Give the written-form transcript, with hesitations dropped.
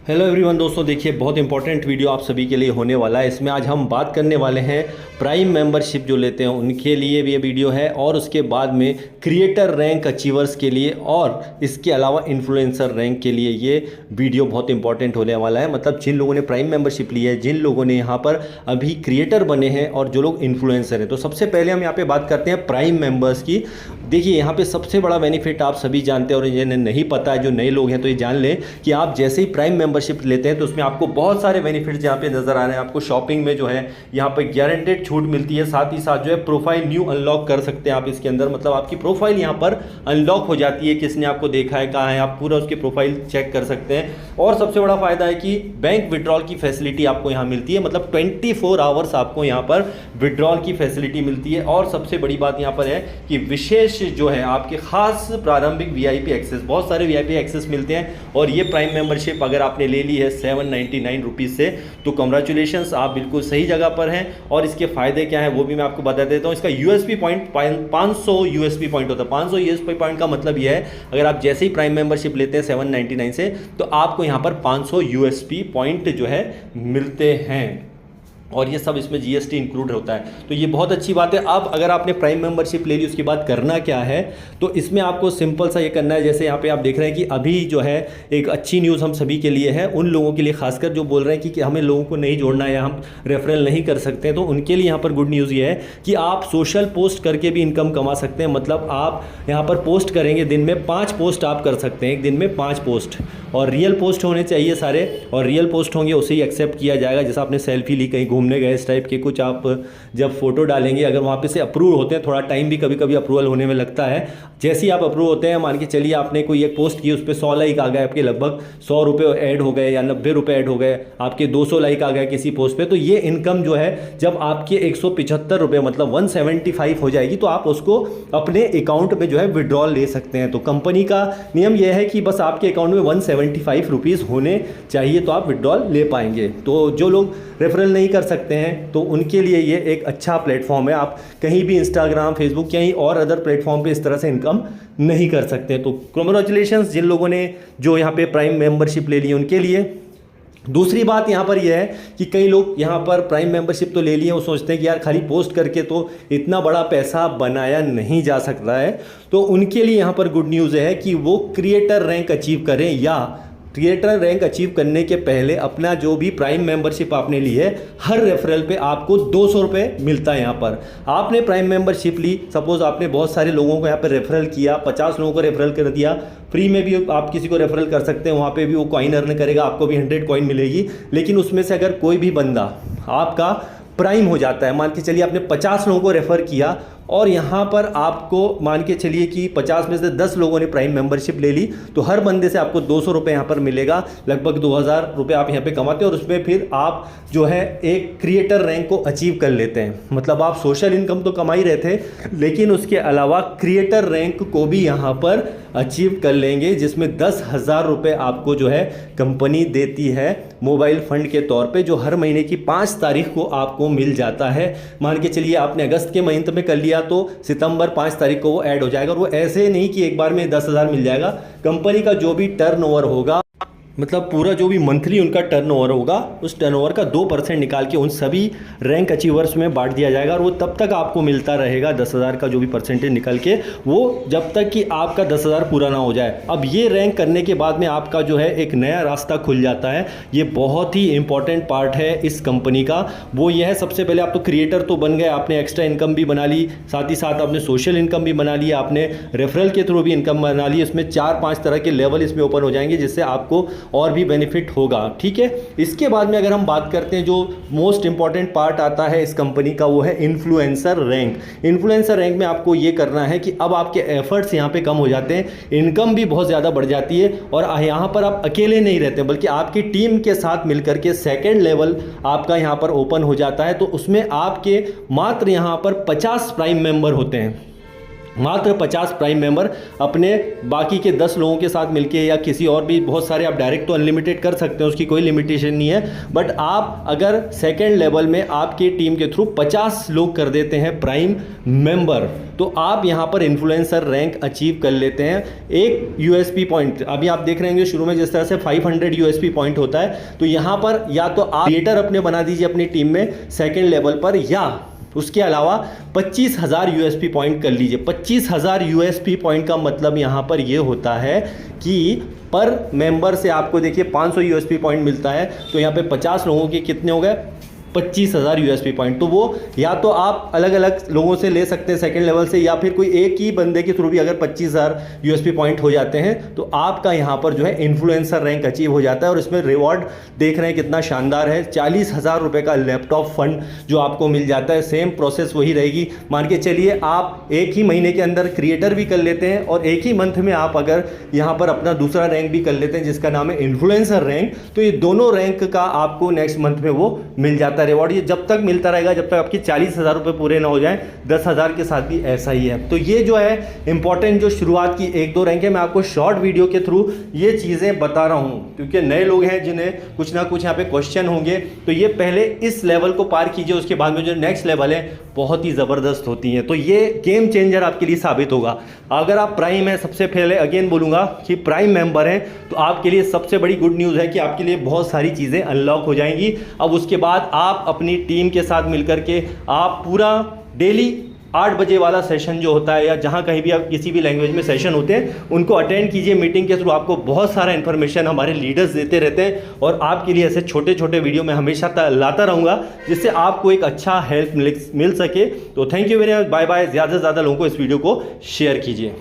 Hello everyone दोस्तों, देखिए बहुत इंपॉर्टेंट वीडियो आप सभी के लिए होने वाला है। इसमें आज हम बात करने वाले हैं प्राइम मेंबरशिप जो लेते हैं उनके लिए भी ये वीडियो है, और उसके बाद में क्रिएटर रैंक अचीवर्स के लिए और इसके अलावा इन्फ्लुएंसर रैंक के लिए ये वीडियो बहुत इंपॉर्टेंट होने वाला है। मतलब जिन लोगों ने प्राइम मेंबरशिप ली है, जिन लोगों ने यहाँ पर अभी क्रिएटर बने हैं और जो लोग इन्फ्लुएंसर हैं। तो सबसे पहले हम यहाँ पर बात करते हैं प्राइम मेंबर्स की। देखिए यहाँ पे सबसे बड़ा बेनिफिट आप सभी जानते हैं और जिन्हें नहीं पता है, जो नए लोग हैं तो ये जान लें कि आप जैसे ही प्राइम मेंबरशिप लेते हैं तो उसमें आपको बहुत सारे बेनिफिट्स यहाँ पे नजर आ रहे हैं। आपको शॉपिंग में जो है यहाँ पे गारंटेड छूट मिलती है, साथ ही साथ जो है प्रोफाइल न्यू अनलॉक कर सकते हैं आप इसके अंदर। मतलब आपकी प्रोफाइल यहाँ पर अनलॉक हो जाती है, किसने आपको देखा है, कहाँ है, आप पूरा उसकी प्रोफाइल चेक कर सकते हैं। और सबसे बड़ा फायदा है कि बैंक विड्रॉल की फैसिलिटी आपको यहाँ मिलती है, मतलब 24 आवर्स आपको यहाँ पर विड्रॉल की फैसिलिटी मिलती है। और सबसे बड़ी बात यहाँ पर है कि विशेष जो है आपके खास प्रारंभिक वीआईपी एक्सेस, बहुत सारे वीआईपी एक्सेस मिलते हैं। और ये प्राइम मेंबरशिप अगर आपने ले ली है 799 रुपीज़ से, तो कंग्रेचुलेशंस, आप बिल्कुल सही जगह पर हैं। और इसके फायदे क्या हैं वो भी मैं आपको बता देता हूँ। इसका यूएसपी पॉइंट 500 यूएसपी पॉइंट होता है। 500 यूएसपी पॉइंट का मतलब यह है अगर आप जैसे ही प्राइम मेंबरशिप लेते हैं 799 से, तो आपको यहाँ पर 500 यूएसपी पॉइंट जो है मिलते हैं, और ये सब इसमें जीएसटी इंक्लूड होता है। तो ये बहुत अच्छी बात है। अब अगर आपने प्राइम मेंबरशिप ले ली, उसके बाद करना क्या है, तो इसमें आपको सिंपल सा ये करना है। जैसे यहाँ पे आप देख रहे हैं कि अभी जो है एक अच्छी न्यूज़ हम सभी के लिए है, उन लोगों के लिए खासकर जो बोल रहे हैं कि हमें लोगों को नहीं जोड़ना है या हम रेफरल नहीं कर सकते हैं, तो उनके लिए यहाँ पर गुड न्यूज़ ये है कि आप सोशल पोस्ट करके भी इनकम कमा सकते हैं। मतलब आप यहाँ पर पोस्ट करेंगे, दिन में 5 पोस्ट आप कर सकते हैं, एक दिन में 5 पोस्ट, और रियल पोस्ट होने चाहिए सारे, और रियल पोस्ट होंगे उसे ही एक्सेप्ट किया जाएगा। जैसे आपने सेल्फी ली, कहीं घूमने गए, इस टाइप के कुछ आप जब फोटो डालेंगे, अगर वहाँ पे से अप्रूव होते हैं, थोड़ा टाइम भी कभी कभी अप्रूवल होने में लगता है। जैसे ही आप अप्रूव होते हैं, मान के चलिए आपने कोई एक पोस्ट की, उस पर 100 लाइक आ गए, आपके लगभग 100 रुपये ऐड हो गए या 90 रुपये ऐड हो गए, आपके 200 लाइक आ गए किसी पोस्ट पे, तो ये इनकम जो है जब आपके 175 रुपये मतलब 175 हो जाएगी, तो आप उसको अपने अकाउंट में जो है विड्रॉल ले सकते हैं। तो कंपनी का नियम यह है कि बस आपके अकाउंट में 175 रुपीज़ होने चाहिए तो आप विड्रॉल ले पाएंगे। तो जो लोग रेफरल नहीं कर सकते हैं तो उनके लिए ये एक अच्छा प्लेटफॉर्म है। आप कहीं भी इंस्टाग्राम, फेसबुक, कहीं और अदर प्लेटफॉर्म पे इस तरह से इनकम नहीं कर सकते। तो कांग्रेचुलेशंस जिन लोगों ने जो यहाँ पे प्राइम मेंबरशिप ले ली उनके लिए। दूसरी बात यहाँ पर यह है कि कई लोग यहाँ पर प्राइम मेंबरशिप तो ले लिए, वो सोचते हैं कि यार खाली पोस्ट करके तो इतना बड़ा पैसा बनाया नहीं जा सकता है। तो उनके लिए यहाँ पर गुड न्यूज़ है कि वो क्रिएटर रैंक अचीव करें, या क्रिएटर रैंक अचीव करने के पहले अपना जो भी प्राइम मेंबरशिप आपने ली है, हर रेफरल पे आपको 200 रुपये मिलता है। यहाँ पर आपने प्राइम मेंबरशिप ली, सपोज आपने बहुत सारे लोगों को यहाँ पर रेफरल किया, 50 लोगों को रेफरल कर दिया, फ्री में भी आप किसी को रेफरल कर सकते हैं, वहाँ पे भी वो कॉइन अर्न करेगा, आपको भी 100 कॉइन मिलेगी। लेकिन उसमें से अगर कोई भी बंदा आपका प्राइम हो जाता है, मान के चलिए आपने 50 लोगों को रेफ़र किया और यहाँ पर आपको मान के चलिए कि 50 में से 10 लोगों ने प्राइम मेंबरशिप ले ली, तो हर बंदे से आपको 200 रुपये यहाँ पर मिलेगा, लगभग 2000 रुपये आप यहाँ पे कमाते हैं। और उसमें फिर आप जो है एक क्रिएटर रैंक को अचीव कर लेते हैं। मतलब आप सोशल इनकम तो कमा ही रहे थे, लेकिन उसके अलावा क्रिएटर रैंक को भी यहाँ पर अचीव कर लेंगे, जिसमें 10,000 रुपये आपको जो है कंपनी देती है मोबाइल फंड के तौर पे, जो हर महीने की 5 तारीख को आपको मिल जाता है। मान के चलिए आपने अगस्त के महीने में कर लिया तो सितंबर 5 तारीख को वो ऐड हो जाएगा। और वो ऐसे नहीं कि एक बार में 10,000 मिल जाएगा। कंपनी का जो भी टर्नओवर होगा, मतलब पूरा जो भी मंथली उनका टर्नओवर होगा, उस टर्नओवर का 2% निकाल के उन सभी रैंक अचीवर्स में बांट दिया जाएगा, और वो तब तक आपको मिलता रहेगा 10,000 का जो भी परसेंटेज निकल के, वो जब तक कि आपका 10,000 पूरा ना हो जाए। अब ये रैंक करने के बाद में आपका जो है एक नया रास्ता खुल जाता है। ये बहुत ही इंपॉर्टेंट पार्ट है इस कंपनी का। वो ये है, सबसे पहले आप तो क्रिएटर तो बन गए, आपने एक्स्ट्रा इनकम भी बना ली, साथ ही साथ आपने सोशल इनकम भी बना ली, आपने रेफरल के थ्रू भी इनकम बना ली। इसमें 4-5 तरह के लेवल इसमें ओपन हो जाएंगे, जिससे आपको और भी बेनिफिट होगा। ठीक है, इसके बाद में अगर हम बात करते हैं, जो मोस्ट इंपॉर्टेंट पार्ट आता है इस कंपनी का, वो है इन्फ्लुएंसर रैंक। इन्फ्लुएंसर रैंक में आपको ये करना है कि अब आपके एफर्ट्स यहाँ पे कम हो जाते हैं, इनकम भी बहुत ज़्यादा बढ़ जाती है, और यहाँ पर आप अकेले नहीं रहते बल्कि आपकी टीम के साथ मिलकर के सेकेंड लेवल आपका यहाँ पर ओपन हो जाता है। तो उसमें आपके मात्र यहाँ पर 50 प्राइम मेंबर होते हैं। मात्र 50 प्राइम मेंबर अपने बाकी के 10 लोगों के साथ मिलके या किसी और भी, बहुत सारे आप डायरेक्ट तो अनलिमिटेड कर सकते हैं, उसकी कोई लिमिटेशन नहीं है। बट आप अगर सेकेंड लेवल में आपकी टीम के थ्रू 50 लोग कर देते हैं प्राइम मेंबर, तो आप यहाँ पर इन्फ्लुएंसर रैंक अचीव कर लेते हैं। एक यूएसपी पॉइंट अभी आप देख रहे होंगे शुरू में जिस तरह से 500 यूएसपी पॉइंट होता है, तो यहाँ पर या तो आप क्रिएटर अपने बना दीजिए अपनी टीम में सेकेंड लेवल पर, या उसके अलावा 25,000 यूएसपी पॉइंट कर लीजिए। 25,000 यूएसपी पॉइंट का मतलब यहाँ पर ये होता है कि पर मेंबर से आपको देखिए 500 यूएसपी पॉइंट मिलता है, तो यहाँ पे 50 लोगों के कितने हो गए, 25,000 यूएसपी पॉइंट। तो वो या तो आप अलग अलग लोगों से ले सकते हैं सेकंड लेवल से, या फिर कोई एक ही बंदे के थ्रू भी अगर 25,000 यूएसपी पॉइंट हो जाते हैं तो आपका यहाँ पर जो है इन्फ्लुएंसर रैंक अचीव हो जाता है। और इसमें रिवॉर्ड देख रहे हैं कितना शानदार है, 40,000 रुपये का लैपटॉप फंड जो आपको मिल जाता है। सेम प्रोसेस वही रहेगी। मान के चलिए आप एक ही महीने के अंदर क्रिएटर भी कर लेते हैं और एक ही मंथ में आप अगर यहाँ पर अपना दूसरा रैंक भी कर लेते हैं जिसका नाम है इन्फ्लुएंसर रैंक, तो ये दोनों रैंक का आपको नेक्स्ट मंथ में वो मिल जाता है रिवॉर्ड। ये जब तक मिलता रहेगा जब तक आपकी 40,000 रुपये पूरे ना हो जाएं। 10,000 के साथ भी ऐसा ही है। तो ये जो है इंपॉर्टेंट जो शुरुआत की 1-2 रैंक है, मैं आपको शॉर्ट वीडियो के थ्रू ये चीज़ें बता रहा हूँ क्योंकि नए लोग हैं जिन्हें कुछ ना कुछ यहाँ पे क्वेश्चन होंगे। तो ये पहले इस लेवल को पार कीजिए, उसके बाद में जो नेक्स्ट लेवल है बहुत ही ज़बरदस्त होती हैं। तो ये गेम चेंजर आपके लिए साबित होगा। अगर आप प्राइम है, सबसे पहले अगेन बोलूँगा कि प्राइम मेंबर हैं, तो आपके लिए सबसे बड़ी गुड न्यूज़ है कि आपके लिए बहुत सारी चीज़ें अनलॉक हो जाएंगी। अब उसके बाद आप अपनी टीम के साथ मिलकर के आप पूरा डेली 8 बजे वाला सेशन जो होता है, या जहाँ कहीं भी आप किसी भी लैंग्वेज में सेशन होते हैं उनको अटेंड कीजिए। मीटिंग के थ्रू आपको बहुत सारा इन्फॉर्मेशन हमारे लीडर्स देते रहते हैं और आपके लिए ऐसे छोटे छोटे वीडियो मैं हमेशा लाता रहूँगा जिससे आपको एक अच्छा हेल्प मिल सके। तो thank you very much, bye bye. ज़्यादा से ज़्यादा लोगों को इस वीडियो को शेयर कीजिए।